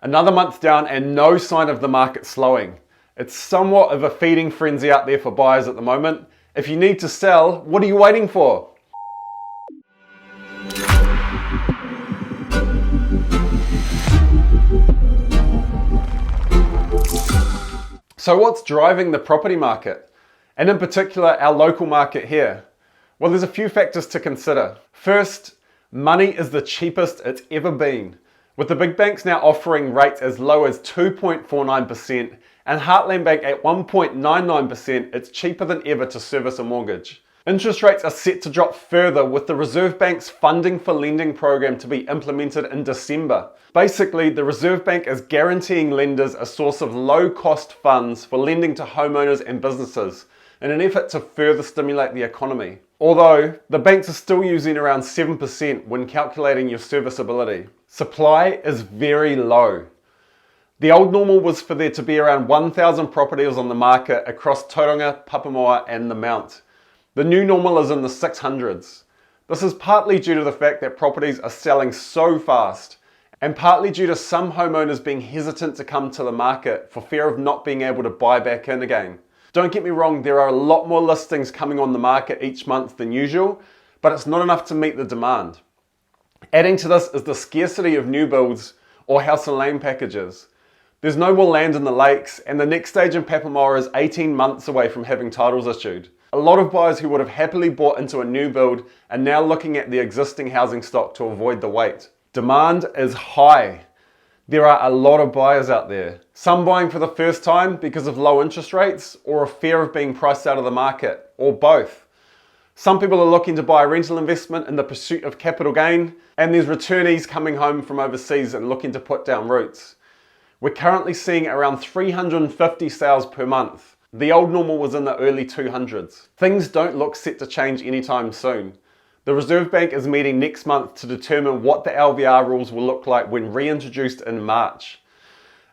Another month down and no sign of the market slowing. It's somewhat of a feeding frenzy out there for buyers at the moment. If you need to sell, what are you waiting for? So what's driving the property market? And in particular, our local market here? Well, there's a few factors to consider. First, money is the cheapest it's ever been, with the big banks now offering rates as low as 2.49% and Heartland Bank at 1.99%, it's cheaper than ever to service a mortgage. Interest rates are set to drop further with the Reserve Bank's Funding for Lending program to be implemented in December. Basically, the Reserve Bank is guaranteeing lenders a source of low-cost funds for lending to homeowners and businesses in an effort to further stimulate the economy. Although, the banks are still using around 7% when calculating your serviceability. Supply is very low. The old normal was for there to be around 1,000 properties on the market across Tauranga, Papamoa and the Mount. The new normal is in the 600s. This is partly due to the fact that properties are selling so fast, and partly due to some homeowners being hesitant to come to the market for fear of not being able to buy back in again. Don't get me wrong, there are a lot more listings coming on the market each month than usual, but it's not enough to meet the demand. Adding to this is the scarcity of new builds or house and land packages. There's no more land in the lakes, and the next stage in Papamoa is 18 months away from having titles issued. A lot of buyers who would have happily bought into a new build are now looking at the existing housing stock to avoid the wait. Demand is high. There are a lot of buyers out there. Some buying for the first time because of low interest rates or a fear of being priced out of the market, or both. Some people are looking to buy a rental investment in the pursuit of capital gain, and there's returnees coming home from overseas and looking to put down roots. We're currently seeing around 350 sales per month. The old normal was in the early 200s. Things don't look set to change anytime soon. The Reserve Bank is meeting next month to determine what the LVR rules will look like when reintroduced in March.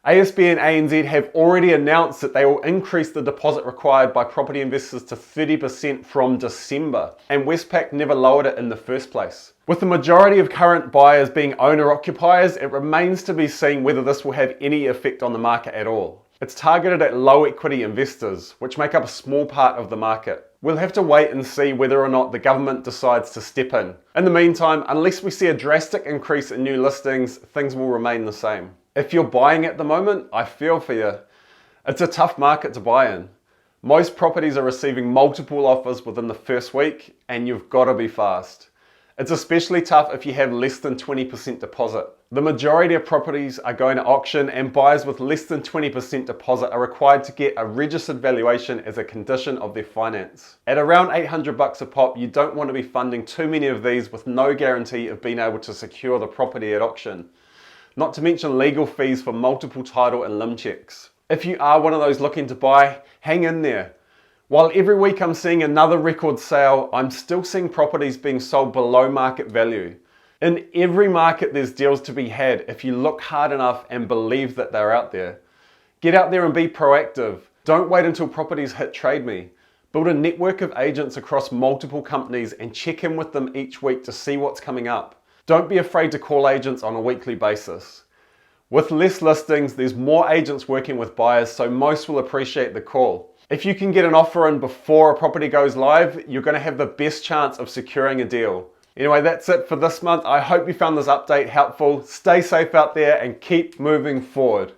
ASB and ANZ have already announced that they will increase the deposit required by property investors to 30% from December, and Westpac never lowered it in the first place. With the majority of current buyers being owner-occupiers, it remains to be seen whether this will have any effect on the market at all. It's targeted at low equity investors, which make up a small part of the market. We'll have to wait and see whether or not the government decides to step in. In the meantime, unless we see a drastic increase in new listings, things will remain the same. If you're buying at the moment, I feel for you. It's a tough market to buy in. Most properties are receiving multiple offers within the first week, and you've got to be fast. It's especially tough if you have less than 20% deposit. The majority of properties are going to auction, and buyers with less than 20% deposit are required to get a registered valuation as a condition of their finance. At around $800 a pop, you don't want to be funding too many of these with no guarantee of being able to secure the property at auction. Not to mention legal fees for multiple title and limb checks. If you are one of those looking to buy, hang in there. While every week I'm seeing another record sale, I'm still seeing properties being sold below market value. In every market there's deals to be had if you look hard enough and believe that they're out there. Get out there and be proactive. Don't wait until properties hit Trade Me. Build a network of agents across multiple companies and check in with them each week to see what's coming up. Don't be afraid to call agents on a weekly basis. With less listings, there's more agents working with buyers, so most will appreciate the call. If you can get an offer in before a property goes live, you're going to have the best chance of securing a deal. Anyway, that's it for this month. I hope you found this update helpful. Stay safe out there and keep moving forward.